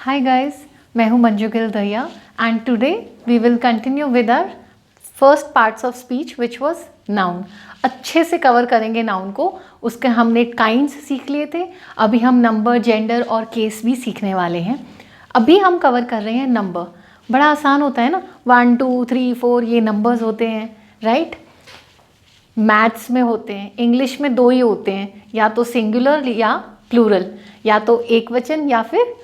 हाय guys, मैं हूँ Manju Gill Dahiya and today we will continue with our first parts of speech which was noun. अच्छे से cover करेंगे noun को। उसके हमने काइंड्स सीख लिए थे, अभी हम नंबर, जेंडर और केस भी सीखने वाले हैं। अभी हम कवर कर रहे हैं नंबर। बड़ा आसान होता है ना, 1 2 3 4 ये नंबर्स होते हैं, राइट। मैथ्स में होते हैं, इंग्लिश में दो ही होते हैं, या तो सिंगुलर या प्लूरल, या तो एक वचन या फिर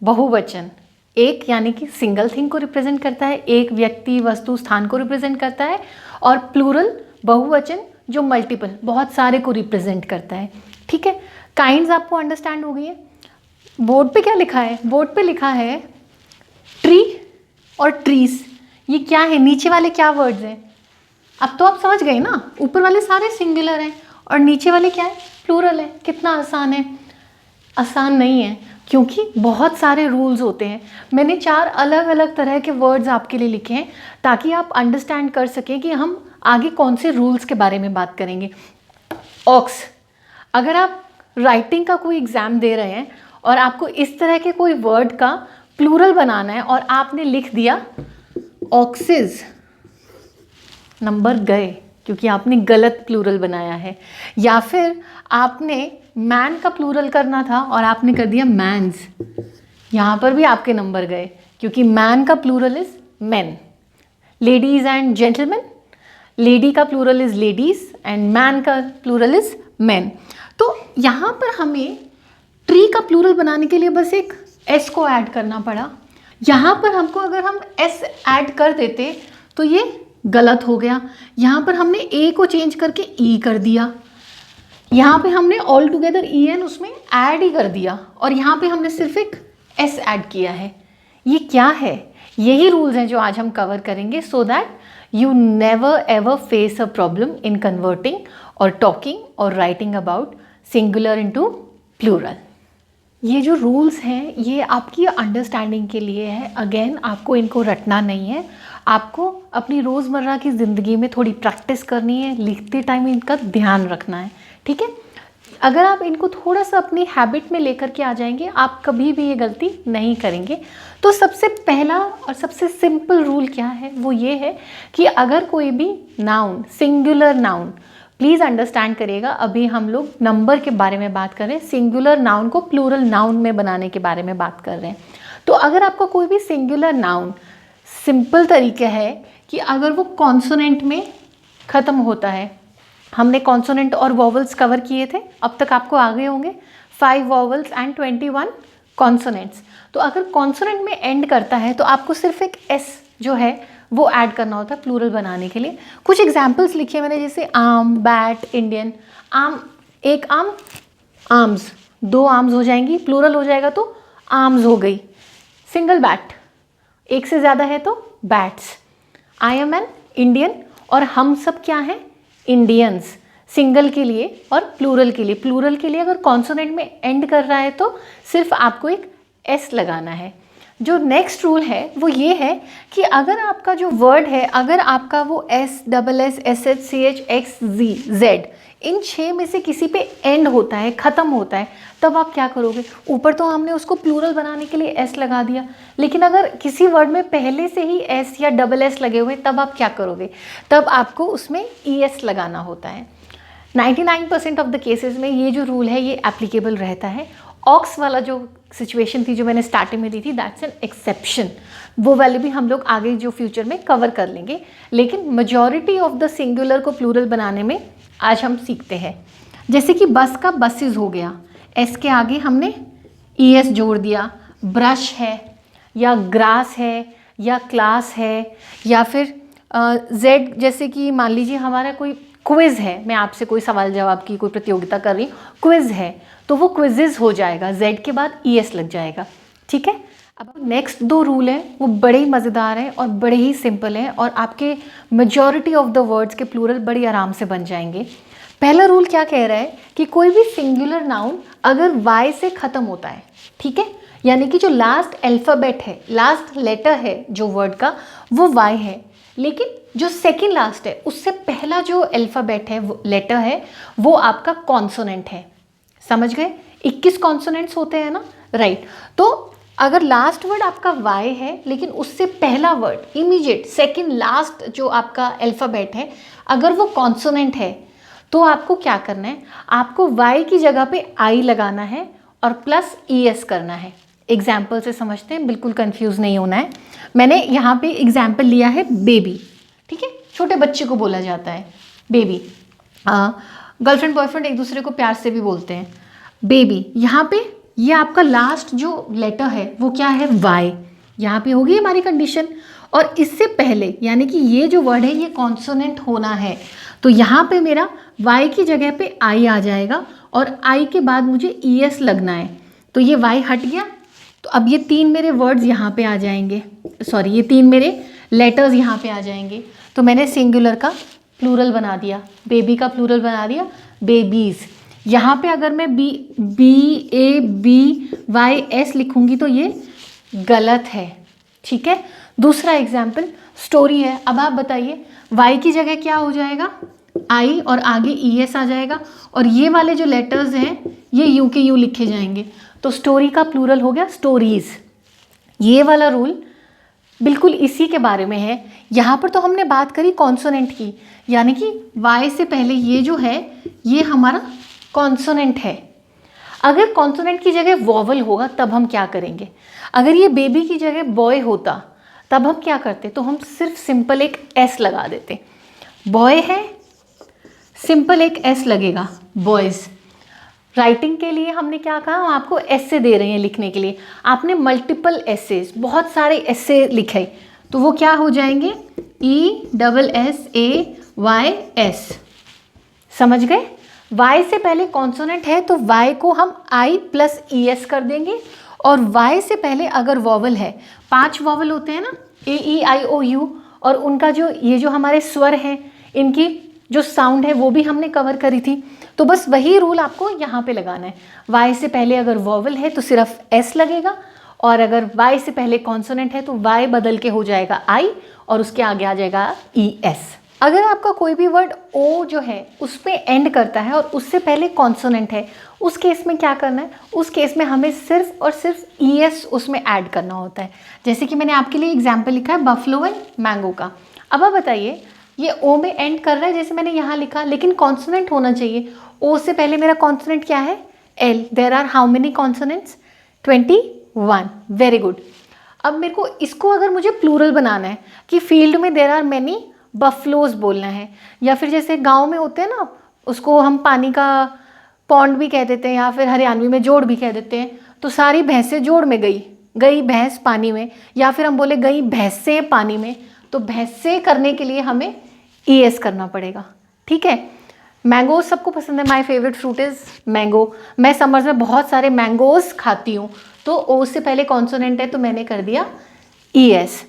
बहुवचन। एक यानी कि सिंगल थिंग को रिप्रेजेंट करता है, एक व्यक्ति, वस्तु, स्थान को रिप्रेजेंट करता है, और प्लूरल बहुवचन जो मल्टीपल, बहुत सारे को रिप्रेजेंट करता है। ठीक है, काइंड्स आपको अंडरस्टैंड हो गई है। बोर्ड पे क्या लिखा है? बोर्ड पे लिखा है ट्री और ट्रीज। ये क्या है? नीचे वाले क्या वर्ड्स हैं? अब तो आप समझ गए ना, ऊपर वाले सारे सिंगुलर हैं और नीचे वाले क्या है? प्लूरल है। कितना आसान है? आसान नहीं है, क्योंकि बहुत सारे रूल्स होते हैं। मैंने 4 अलग अलग तरह के वर्ड्स आपके लिए लिखे हैं ताकि आप अंडरस्टैंड कर सकें कि हम आगे कौन से रूल्स के बारे में बात करेंगे। ऑक्स, अगर आप राइटिंग का कोई एग्ज़ाम दे रहे हैं और आपको इस तरह के कोई वर्ड का प्लूरल बनाना है और आपने लिख दिया ऑक्सेस, नंबर गए, क्योंकि आपने गलत प्लूरल बनाया है। या फिर आपने मैन का प्लूरल करना था और आपने कर दिया मैन्स, यहाँ पर भी आपके नंबर गए, क्योंकि मैन का plural is men. Ladies and gentleman, lady का plural is ladies and man का प्लूरल इज मैन। तो यहाँ पर हमें ट्री का प्लूरल बनाने के लिए बस एक एस को ऐड करना पड़ा। यहाँ पर हमको अगर हम एस ऐड कर देते तो ये गलत हो गया। यहाँ पर हमने ए को चेंज करके ई कर दिया, यहाँ पे हमने ऑल टुगेदर ई एन उसमें ऐड ही कर दिया, और यहाँ पे हमने सिर्फ एक एस ऐड किया है। ये क्या है? यही रूल्स हैं जो आज हम कवर करेंगे, so that you never ever face a problem in converting और टॉकिंग और writing about singular into plural. ये जो रूल्स हैं ये आपकी अंडरस्टैंडिंग के लिए है। अगेन, आपको इनको रटना नहीं है, आपको अपनी रोज़मर्रा की ज़िंदगी में थोड़ी प्रैक्टिस करनी है, लिखते टाइम इनका ध्यान रखना है। ठीक है, अगर आप इनको थोड़ा सा अपनी हैबिट में लेकर के आ जाएंगे, आप कभी भी ये गलती नहीं करेंगे। तो सबसे पहला और सबसे सिंपल रूल क्या है? वो ये है कि अगर कोई भी noun, singular noun, please understand करिएगा, अभी हम लोग नंबर के बारे में बात कर रहे हैं, सिंगुलर नाउन को प्लूरल नाउन में बनाने के बारे में बात कर रहे हैं। तो अगर आपका कोई भी सिंगुलर नाउन, सिंपल तरीका है कि अगर वो कॉन्सोनेंट में ख़त्म होता है, हमने कॉन्सोनेंट और वॉवल्स कवर किए थे, अब तक आपको आ गए होंगे 5 वॉवल्स एंड 21 कॉन्सोनेंट्स। तो अगर कॉन्सोनेंट में एंड करता है तो आपको सिर्फ एक एस जो है वो ऐड करना होता है प्लूरल बनाने के लिए। कुछ एग्जाम्पल्स लिखे मैंने, जैसे आम, बैट, इंडियन। आम, एक आम, आर्म्स, 2 आर्म्स हो जाएंगी, प्लूरल हो जाएगा तो आर्म्स हो गई। सिंगल बैट, एक से ज़्यादा है तो bats. I am an Indian, और हम सब क्या हैं? इंडियंस, सिंगल के लिए और प्लूरल के लिए। प्लूरल के लिए अगर कॉन्सोनेंट में एंड कर रहा है तो सिर्फ आपको एक एस लगाना है। जो नेक्स्ट रूल है वो ये है कि अगर आपका जो वर्ड है, अगर आपका वो S, double S, S H, C H, X, G, Z, इन 6 में से किसी पे एंड होता है, ख़त्म होता है, तब आप क्या करोगे? ऊपर तो हमने उसको प्लूरल बनाने के लिए एस लगा दिया, लेकिन अगर किसी वर्ड में पहले से ही एस या डबल एस लगे हुए, तब आप क्या करोगे? तब आपको उसमें ई एस लगाना होता है। 99% ऑफ द केसेस में ये जो रूल है ये एप्लीकेबल रहता है। ऑक्स वाला जो सिचुएशन थी जो मैंने स्टार्टिंग में दी थी, दैट्स एन एक्सेप्शन। वो वाले भी हम लोग आगे जो फ्यूचर में कवर कर लेंगे, लेकिन मेजॉरिटी ऑफ द सिंगुलर को प्लूरल बनाने में आज हम सीखते हैं। जैसे कि बस का बसेस हो गया, एस के आगे हमने ई एस जोड़ दिया। ब्रश है, या ग्रास है, या क्लास है, या फिर जेड, जैसे कि मान लीजिए हमारा कोई क्विज़ है, मैं आपसे कोई सवाल जवाब की कोई प्रतियोगिता कर रही हूँ, क्विज़ है, तो वो क्विज़ेस हो जाएगा, जेड के बाद ई एस लग जाएगा। ठीक है, अब नेक्स्ट 2 रूल हैं, वो बड़े ही मज़ेदार हैं और बड़े ही सिंपल हैं, और आपके मेजॉरिटी ऑफ द वर्ड्स के प्लूरल बड़ी आराम से बन जाएंगे। पहला रूल क्या कह रहा है कि कोई भी सिंगुलर नाउन अगर वाई से ख़त्म होता है, ठीक है, यानी कि जो लास्ट अल्फ़ाबेट है, लास्ट लेटर है जो वर्ड का, वो वाई है, लेकिन जो सेकंड लास्ट है उससे पहला जो अल्फ़ाबेट है, वो लेटर है, वो आपका कॉन्सोनेंट है। समझ गए? 21 कॉन्सोनेंट्स होते हैं ना, राइट। तो अगर लास्ट वर्ड आपका वाई है लेकिन उससे पहला वर्ड इमीडिएट सेकंड लास्ट जो आपका अल्फ़ाबेट है अगर वो कॉन्सोनेंट है तो आपको क्या करना है, आपको वाई की जगह पे आई लगाना है और प्लस ES करना है। एग्जाम्पल से समझते हैं, बिल्कुल कंफ्यूज नहीं होना है। मैंने यहाँ पे एग्जाम्पल लिया है बेबी, ठीक है, छोटे बच्चे को बोला जाता है बेबी। गर्लफ्रेंड बॉयफ्रेंड एक दूसरे को प्यार से भी बोलते हैं बेबी। यहाँ पे ये आपका लास्ट जो लेटर है वो क्या है, वाई। यहाँ पे होगी हमारी कंडीशन। और इससे पहले यानी कि ये जो वर्ड है ये कॉन्सोनेंट होना है, तो यहाँ पे मेरा वाई की जगह पे आई आ जाएगा और आई के बाद मुझे ES लगना है, तो ये वाई हट गया। तो अब ये 3 मेरे वर्ड्स यहाँ पे आ जाएंगे, सॉरी ये 3 मेरे लेटर्स यहाँ पे आ जाएंगे। तो मैंने सिंगुलर का प्लूरल बना दिया, बेबी का प्लूरल बना दिया बेबीज़। यहाँ पे अगर मैं BABYS लिखूँगी तो ये गलत है, ठीक है। दूसरा एग्जाम्पल स्टोरी है। अब आप बताइए वाई की जगह क्या हो जाएगा, आई और आगे ES आ जाएगा और ये वाले जो लेटर्स हैं ये यू के यू लिखे जाएंगे, तो स्टोरी का प्लूरल हो गया स्टोरीज़। ये वाला रूल बिल्कुल इसी के बारे में है। यहाँ पर तो हमने बात करी कॉन्सोनेंट की, यानी कि वाई से पहले ये जो है ये हमारा कॉन्सोनेंट है। अगर कॉन्सोनेंट की जगह वॉवल होगा तब हम क्या करेंगे, अगर ये बेबी की जगह बॉय होता तब हम क्या करते, तो हम सिर्फ सिंपल एक S लगा देते। बॉय है, सिंपल एक S लगेगा बॉयज़। राइटिंग के लिए हमने क्या कहा, हम आपको ऐसे दे रहे हैं लिखने के लिए, आपने मल्टीपल एसेज बहुत सारे ऐसे लिखे तो वो क्या हो जाएंगे ESSAYS। समझ गए। Y से पहले कॉन्सोनेंट है तो Y को हम I प्लस ES कर देंगे और Y से पहले अगर वॉवल है, 5 वॉवल होते हैं ना AEIOU, और उनका जो ये जो हमारे स्वर हैं इनकी जो साउंड है वो भी हमने कवर करी थी, तो बस वही रूल आपको यहाँ पे लगाना है। Y से पहले अगर वॉवल है तो सिर्फ S लगेगा और अगर Y से पहले कॉन्सोनेंट है तो Y बदल के हो जाएगा I और उसके आगे आ जाएगा ES। अगर आपका कोई भी वर्ड O जो है उस पर एंड करता है और उससे पहले कॉन्सोनेंट है, उस केस में क्या करना है, उस केस में हमें सिर्फ और सिर्फ ES उसमें ऐड करना होता है। जैसे कि मैंने आपके लिए एग्जाम्पल लिखा है बफलो एंड मैंगो का। अब आप बताइए ये O में एंड कर रहा है जैसे मैंने यहाँ लिखा, लेकिन कॉन्सोनेंट होना चाहिए। O से पहले मेरा कॉन्सोनेंट क्या है, L। There are how many consonants, 21। Very good. अब मेरे को इसको अगर मुझे प्लूरल बनाना है कि फील्ड में देयर आर मैनी बफलोज बोलना है, या फिर जैसे गांव में होते हैं ना उसको हम पानी का पॉन्ड भी कह देते हैं या फिर हरियाणवी में जोड़ भी कह देते हैं, तो सारी भैंसें जोड़ में गई भैंस पानी में, या फिर हम बोले गई भैंसें पानी में, तो भैंसें करने के लिए हमें ES करना पड़ेगा, ठीक है। मैंगो सबको पसंद है, my favourite fruit is mango. मैं समर्स में बहुत सारे मैंगोज खाती हूँ, तो O से पहले कॉन्सोनेंट है तो मैंने कर दिया ES।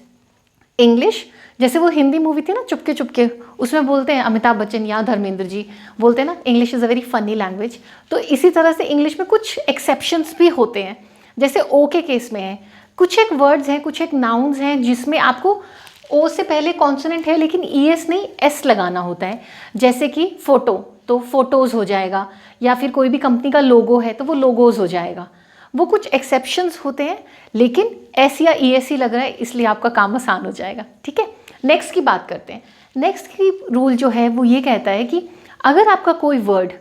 इंग्लिश, जैसे वो हिंदी मूवी थी ना चुपके चुपके, उसमें बोलते हैं अमिताभ बच्चन या धर्मेंद्र जी बोलते हैं ना English is a very funny language, तो इसी तरह से इंग्लिश में कुछ एक्सेप्शंस भी होते हैं। जैसे O के केस में है, कुछ एक वर्ड्स हैं, कुछ एक नाउन्स हैं जिसमें आपको O से पहले कॉन्सोनेंट है लेकिन ES नहीं S लगाना होता है। जैसे कि फ़ोटो तो फोटोज़ हो जाएगा, या फिर कोई भी कंपनी का लोगो है तो वो लोगोज हो जाएगा। वो कुछ एक्सेप्शंस होते हैं, लेकिन S या ES ही लग रहा है इसलिए आपका काम आसान हो जाएगा, ठीक है। नेक्स्ट की बात करते हैं। नेक्स्ट की रूल जो है वो ये कहता है कि अगर आपका कोई वर्ड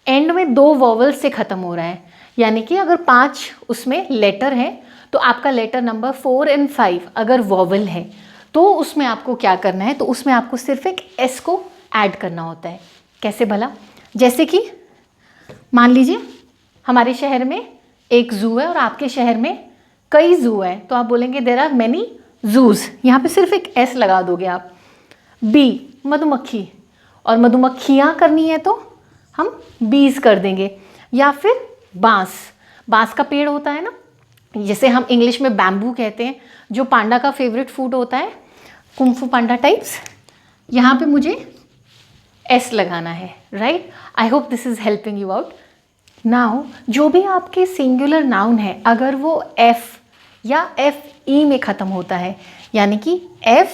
एंड में 2 वॉवल से ख़त्म हो रहा है, यानी कि अगर 5 उसमें लेटर है तो आपका लेटर नंबर 4 और 5 अगर वॉवल है तो उसमें आपको क्या करना है, तो उसमें आपको सिर्फ एक S को ऐड करना होता है। कैसे भला, जैसे कि मान लीजिए हमारे शहर में एक ज़ू है और आपके शहर में कई ज़ू है, तो आप बोलेंगे देयर आर मैनी ज़ूज़, यहाँ पे सिर्फ एक S लगा दोगे आप। B मधुमक्खी, और मधुमक्खियाँ करनी है तो हम बीज कर देंगे। या फिर बांस का पेड़ होता है ना, जैसे हम इंग्लिश में बैम्बू कहते हैं, जो पांडा का फेवरेट फूड होता है, कुंफू पांडा टाइप्स, यहाँ पे मुझे S लगाना है, right. I hope this is helping you out. Now जो भी आपके सिंगुलर नाउन है अगर वो F या FE में ख़त्म होता है, यानी कि F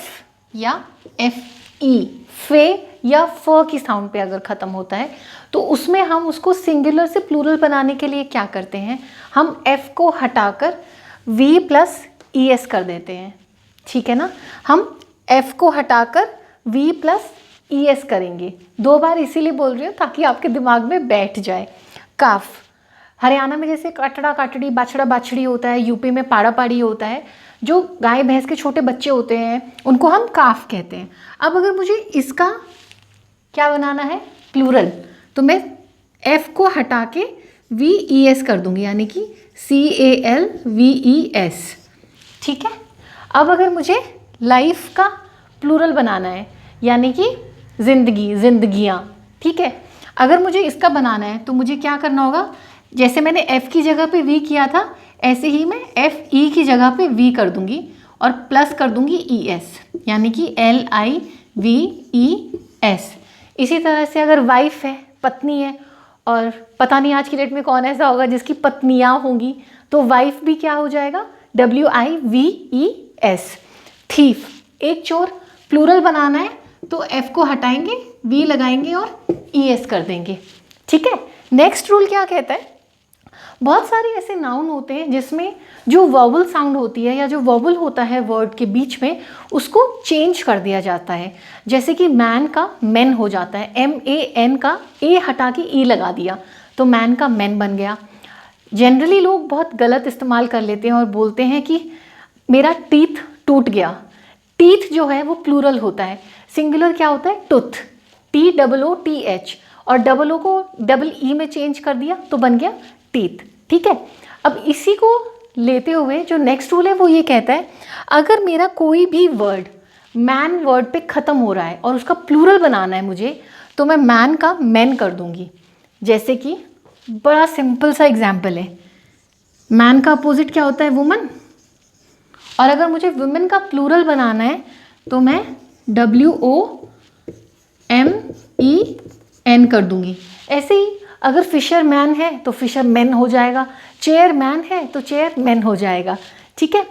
या FE, फे या फ की साउंड पे अगर ख़त्म होता है, तो उसमें हम उसको सिंगुलर से प्लूरल बनाने के लिए क्या करते हैं, हम F को हटाकर V प्लस ES कर देते हैं, ठीक है ना। हम F को हटाकर V प्लस ES करेंगे, 2 बार इसीलिए बोल रही हूँ ताकि आपके दिमाग में बैठ जाए। काफ, हरियाणा में जैसे कटड़ा काटड़ी, बाछड़ा बाछड़ी होता है, यूपी में पाड़ा पाड़ी होता है, जो गाय भैंस के छोटे बच्चे होते हैं उनको हम काफ कहते हैं। अब अगर मुझे इसका क्या बनाना है, प्लूरल, तो मैं F को हटा के VES कर दूंगी, यानी कि CALVES, ठीक है। अब अगर मुझे लाइफ का प्लूरल बनाना है, यानी कि जिंदगी, जिंदगियाँ, ठीक है। अगर मुझे इसका बनाना है तो मुझे क्या करना होगा, जैसे मैंने F की जगह पे V किया था, ऐसे ही मैं FE की जगह पे V कर दूंगी और प्लस कर दूंगी ES, यानी कि LIVES। इसी तरह से अगर वाइफ है, पत्नी है, और पता नहीं आज की डेट में कौन ऐसा होगा जिसकी पत्नियाँ होंगी, तो वाइफ भी क्या हो जाएगा, WIVES। थीफ, एक चोर, प्लूरल बनाना है तो F को हटाएंगे, V लगाएंगे और ES कर देंगे, ठीक है। नेक्स्ट रूल क्या कहता है, बहुत सारे ऐसे नाउन होते हैं जिसमें जो वॉवल साउंड होती है या जो वॉवल होता है वर्ड के बीच में, उसको चेंज कर दिया जाता है। जैसे कि मैन का मैन हो जाता है, MAN का A हटा के E लगा दिया तो मैन का मैन बन गया। जनरली लोग बहुत गलत इस्तेमाल कर लेते हैं और बोलते हैं कि मेरा टीथ टूट गया। टीथ जो है वो प्लूरल होता है, सिंगुलर क्या होता है, टूथ, TOOTH, और डबल ओ को डबल ई में चेंज कर दिया तो बन गया टीथ, ठीक है। अब इसी को लेते हुए जो नेक्स्ट रूल है वो ये कहता है, अगर मेरा कोई भी वर्ड मैन वर्ड पे ख़त्म हो रहा है और उसका प्लूरल बनाना है मुझे, तो मैं मैन का मैन कर दूंगी। जैसे कि बड़ा सिंपल सा एग्जाम्पल है, मैन का अपोजिट क्या होता है, वुमन, और अगर मुझे वुमेन का प्लूरल बनाना है तो मैं WOMEN कर दूंगी। ऐसे ही अगर फिशर मैन है तो फिशर मैन हो जाएगा, चेयर मैन है तो चेयर मैन हो जाएगा, ठीक है।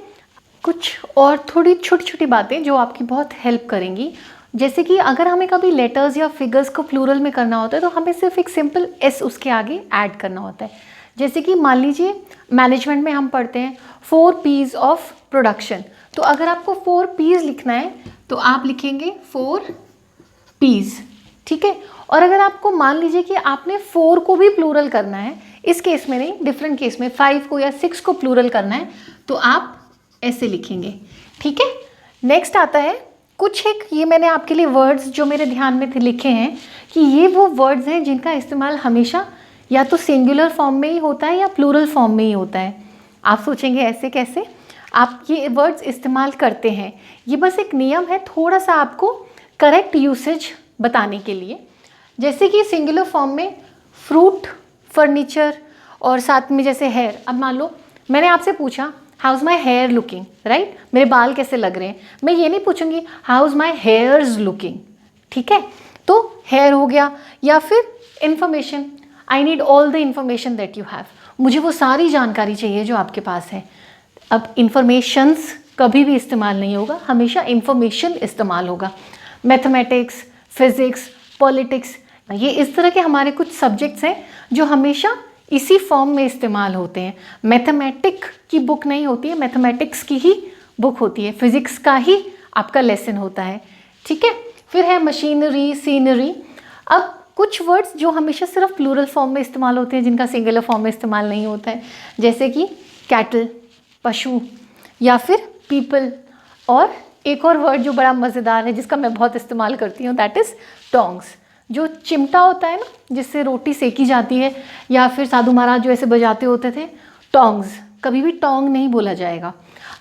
कुछ और थोड़ी छोटी छोटी बातें जो आपकी बहुत हेल्प करेंगी, जैसे कि अगर हमें कभी लेटर्स या फिगर्स को प्लूरल में करना होता है तो हमें सिर्फ एक सिंपल S उसके आगे ऐड करना होता है। जैसे कि मान लीजिए मैनेजमेंट में हम पढ़ते हैं 4 P's ऑफ प्रोडक्शन, तो अगर आपको 4 P's लिखना है तो आप लिखेंगे 4 P's, ठीक है। और अगर आपको मान लीजिए कि आपने 4 को भी प्लूरल करना है, इस केस में नहीं, डिफरेंट केस में 5 को या 6 को प्लूरल करना है, तो आप ऐसे लिखेंगे, ठीक है। नेक्स्ट आता है कुछ एक, ये मैंने आपके लिए वर्ड्स जो मेरे ध्यान में थे लिखे हैं कि ये वो वर्ड्स हैं जिनका इस्तेमाल हमेशा या तो सिंगुलर फॉर्म में ही होता है या प्लूरल फॉर्म में ही होता है। आप सोचेंगे ऐसे कैसे, आप ये वर्ड्स इस्तेमाल करते हैं, ये बस एक नियम है थोड़ा सा आपको करेक्ट यूसेज बताने के लिए। जैसे कि सिंगुलर फॉर्म में फ्रूट, फर्नीचर और साथ में जैसे हेयर, अब मान लो मैंने आपसे पूछा how's my hair looking, right, मेरे बाल कैसे लग रहे हैं, मैं ये नहीं पूछूंगी हाउज माई हेयर्स लुकिंग, ठीक है। तो हेयर हो गया, या फिर information, I need all the information that you have, मुझे वो सारी जानकारी चाहिए जो आपके पास है। अब इंफॉर्मेशंस कभी भी इस्तेमाल नहीं होगा, हमेशा इंफॉर्मेशन इस्तेमाल होगा। मैथमेटिक्स, फिजिक्स, पॉलिटिक्स, ये इस तरह के हमारे कुछ सब्जेक्ट्स हैं जो हमेशा इसी फॉर्म में इस्तेमाल होते हैं। मैथमेटिक की बुक नहीं होती है, मैथमेटिक्स की ही बुक होती है, फिजिक्स का ही आपका लेसन होता है, ठीक है। फिर है मशीनरी, सीनरी। अब कुछ वर्ड्स जो हमेशा सिर्फ प्लूरल फॉर्म में इस्तेमाल होते हैं, जिनका सिंगुलर फॉर्म में इस्तेमाल नहीं होता है, जैसे कि कैटल, पशु, या फिर पीपल। और एक और वर्ड जो बड़ा मज़ेदार है जिसका मैं बहुत इस्तेमाल करती हूँ, दैट इज़ टोंग्स। जो चिमटा होता है ना जिससे रोटी सेकी जाती है, या फिर साधु महाराज जो ऐसे बजाते होते थे, टोंग्स, कभी भी टोंग नहीं बोला जाएगा।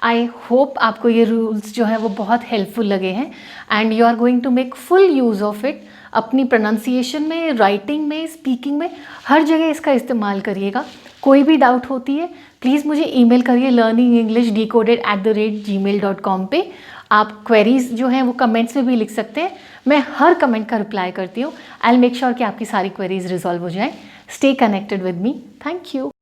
आई होप आपको ये रूल्स जो है वो बहुत हेल्पफुल लगे हैं and you are going to make full use of it. अपनी प्रोनाउंसिएशन में, राइटिंग में, स्पीकिंग में, हर जगह इसका इस्तेमाल करिएगा। कोई भी डाउट होती है प्लीज़ मुझे ईमेल करिए learningenglishDecoded@gmail.com पे। आप क्वेरीज जो हैं वो कमेंट्स में भी लिख सकते हैं, मैं हर कमेंट का रिप्लाई करती हूँ। आई विल मेक श्योर कि आपकी सारी क्वेरीज रिजॉल्व हो जाएं। Stay connected with me. Thank you.